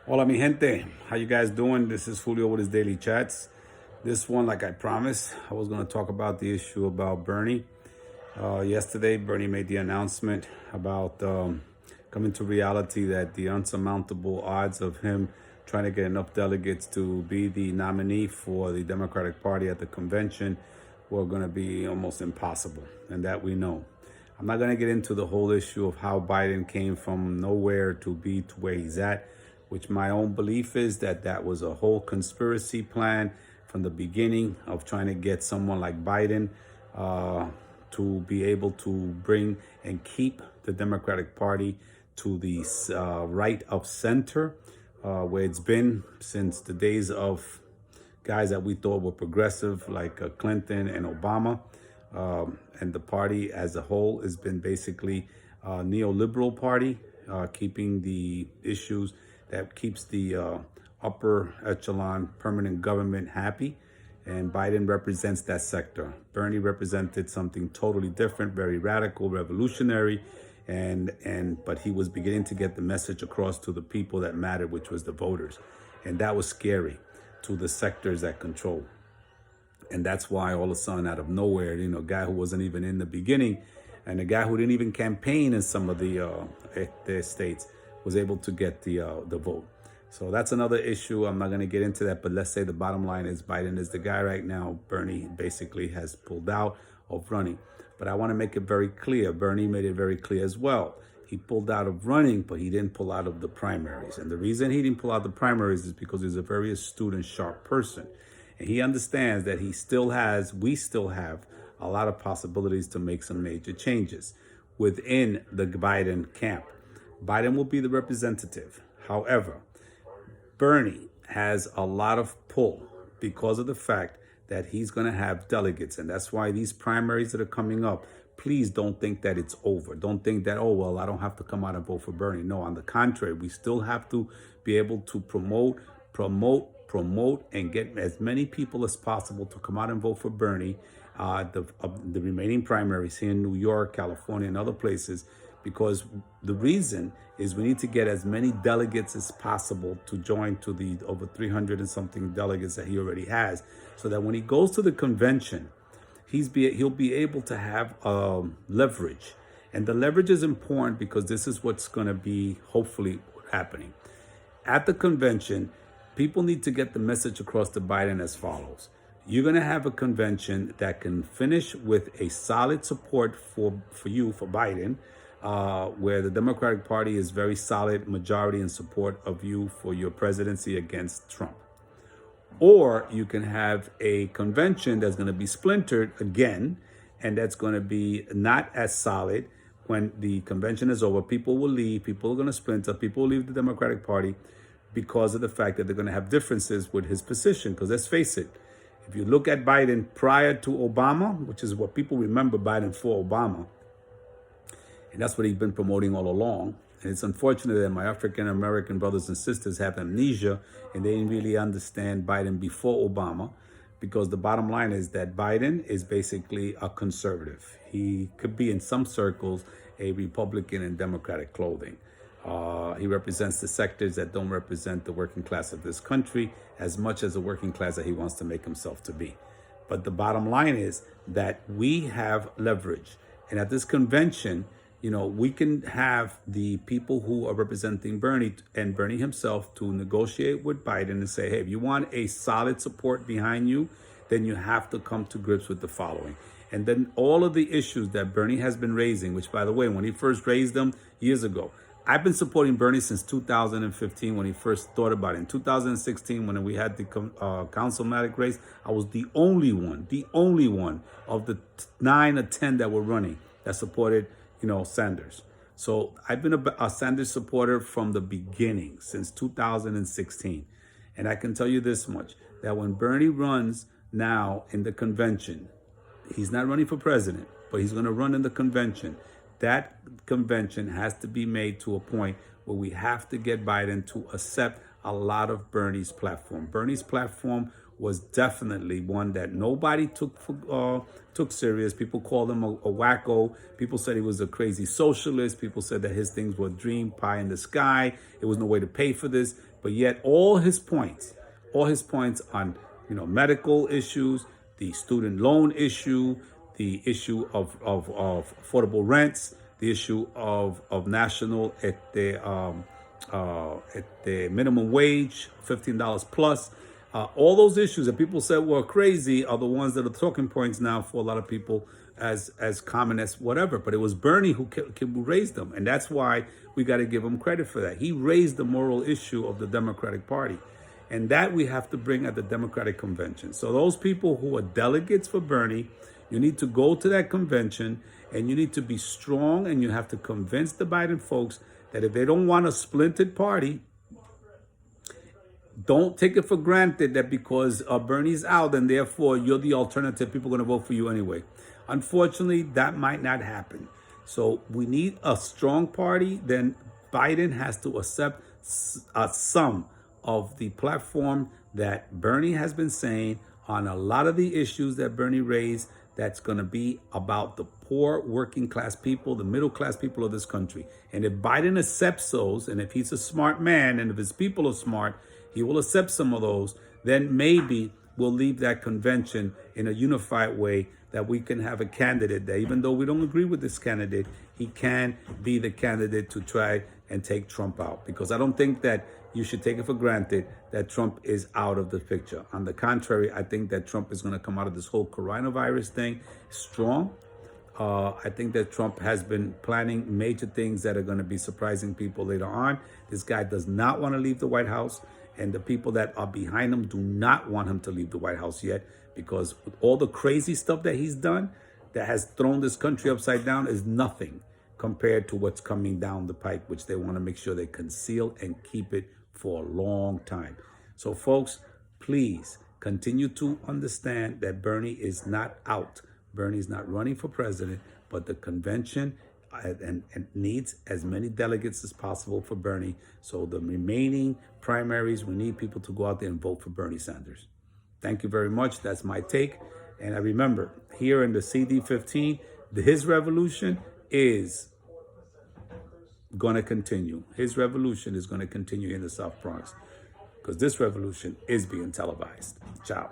Hola, mi gente. How you guys doing? This is Julio with his daily chats. This one, like I promised, I was going to talk about the issue about Bernie. Yesterday, Bernie made the announcement about coming to reality that the unsurmountable odds of him trying to get enough delegates to be the nominee for the Democratic Party at the convention were going to be almost impossible, and that we know. I'm not going to get into the whole issue of how Biden came from nowhere to be to where he's at, which my own belief is that that was a whole conspiracy plan from the beginning of trying to get someone like Biden to be able to bring and keep the Democratic Party to the right of center, where it's been since the days of guys that we thought were progressive, like Clinton and Obama. And the party as a whole has been basically a neoliberal party, keeping the issues that keeps the upper echelon permanent government happy. And Biden represents that sector. Bernie represented something totally different, very radical, revolutionary, but he was beginning to get the message across to the people that mattered, which was the voters. And that was scary to the sectors that control. And that's why all of a sudden, out of nowhere, a guy who wasn't even in the beginning and a guy who didn't even campaign in some of the states was able to get the vote. So that's another issue. I'm not going to get into that, but let's say the bottom line is Biden is the guy right now. Bernie basically has pulled out of running. But I want to make it very clear. Bernie made it very clear as well. He pulled out of running, but he didn't pull out of the primaries. And the reason he didn't pull out the primaries is because he's a very astute and sharp person. And he understands that we still have a lot of possibilities to make some major changes within the Biden camp. Biden will be the representative. However, Bernie has a lot of pull because of the fact that he's going to have delegates. And that's why these primaries that are coming up, please don't think that it's over. Don't think that, oh, well, I don't have to come out and vote for Bernie. No, on the contrary, we still have to be able to promote, and get as many people as possible to come out and vote for Bernie, the remaining primaries here in New York, California, and other places, because the reason is we need to get as many delegates as possible to join to the over 300 and something delegates that he already has, so that when he goes to the convention, he'll be able to have leverage. And the leverage is important because this is what's going to be hopefully happening. At the convention, people need to get the message across to Biden as follows. You're going to have a convention that can finish with a solid support for Biden, where the Democratic Party is very solid majority in support of you for your presidency against Trump. Or you can have a convention that's going to be splintered again, and that's going to be not as solid. When the convention is over, people will leave, people are going to splinter, people will leave the Democratic Party because of the fact that they're going to have differences with his position. Because let's face it, if you look at Biden prior to Obama, which is what people remember Biden for Obama, and that's what he's been promoting all along. And it's unfortunate that my African-American brothers and sisters have amnesia and they didn't really understand Biden before Obama, because the bottom line is that Biden is basically a conservative. He could be in some circles a Republican in Democratic clothing. He represents the sectors that don't represent the working class of this country as much as the working class that he wants to make himself to be. But the bottom line is that we have leverage. And at this convention, we can have the people who are representing Bernie and Bernie himself to negotiate with Biden and say, hey, if you want a solid support behind you, then you have to come to grips with the following. And then all of the issues that Bernie has been raising, which, by the way, when he first raised them years ago, I've been supporting Bernie since 2015 when he first thought about it. In 2016, when we had the councilmatic race, I was the only one of the 9 or 10 that were running that supported Sanders. So I've been a Sanders supporter from the beginning, since 2016. And I can tell you this much, that when Bernie runs now in the convention, he's not running for president, but he's going to run in the convention. That convention has to be made to a point where we have to get Biden to accept a lot of Bernie's platform. Bernie's platform was definitely one that nobody took serious. People called him a wacko. People said he was a crazy socialist. People said that his things were dream pie in the sky. There was no way to pay for this. But yet all his points on medical issues, the student loan issue, the issue of affordable rents, the issue of national at the minimum wage, $15 plus. All those issues that people said were crazy are the ones that are talking points now for a lot of people as communists, whatever. But it was Bernie who raised them, and that's why we got to give him credit for that. He raised the moral issue of the Democratic Party, and that we have to bring at the Democratic Convention. So those people who are delegates for Bernie, you need to go to that convention, and you need to be strong, and you have to convince the Biden folks that if they don't want a splintered party, don't take it for granted that because Bernie's out and therefore you're the alternative, people are going to vote for you anyway. Unfortunately, that might not happen. So we need a strong party. Then Biden has to accept some of the platform that Bernie has been saying on a lot of the issues that Bernie raised. That's going to be about the poor working class people, the middle class people of this country. And if Biden accepts those, and if he's a smart man, and if his people are smart, he will accept some of those, then maybe we'll leave that convention in a unified way that we can have a candidate that, even though we don't agree with this candidate, he can be the candidate to try and take Trump out. Because I don't think that you should take it for granted that Trump is out of the picture. On the contrary, I think that Trump is going to come out of this whole coronavirus thing strong. I think that Trump has been planning major things that are going to be surprising people later on. This guy does not want to leave the White House, and the people that are behind him do not want him to leave the White House yet, because with all the crazy stuff that he's done that has thrown this country upside down is nothing compared to what's coming down the pike, which they want to make sure they conceal and keep it for a long time. So folks, please continue to understand that Bernie is not out. Bernie's not running for president, but the convention and needs as many delegates as possible for Bernie. So the remaining primaries, we need people to go out there and vote for Bernie Sanders. Thank you very much. That's my take. And I remember here in the CD15, his revolution is going to continue. His revolution is going to continue in the South Bronx because this revolution is being televised. Ciao.